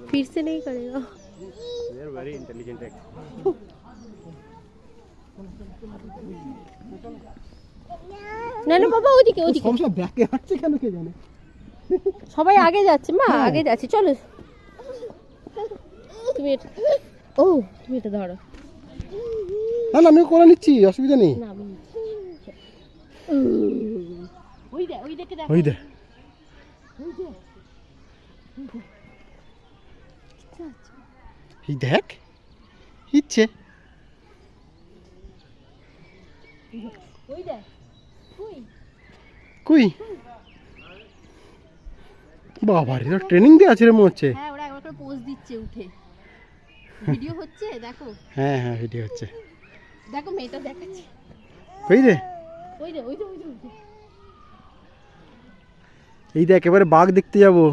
फिर से नहीं करेगा। They are very intelligent. না না বাবা ওদিকে ওদিকে সব ব্যাকে হাঁটছে কেন কে জানে। সবাই আগে যাচ্ছে মা, আগে যাচ্ছে, চলো তুমি ও তুমি এটা ধরো। না না আমি করে নিচ্ছি, অসুবিধা নেই। না আমি ওই দে ওই দেখে দেখো ওই দে এই দেখ ইচ্ছে ওই দে কই কই বাবা রে, ট্রেনিং দিয়ে আছে রে মনে হচ্ছে। হ্যাঁ ওরা একবার করে পোজ দিচ্ছে উঠে, ভিডিও হচ্ছে দেখো। হ্যাঁ হ্যাঁ ভিডিও হচ্ছে, দেখো মেয়েটা দেখাচ্ছে। ওই দে ওই দে ওই দে ওই দে এই দেখ একেবারে বাঘ দেখতে যাবো।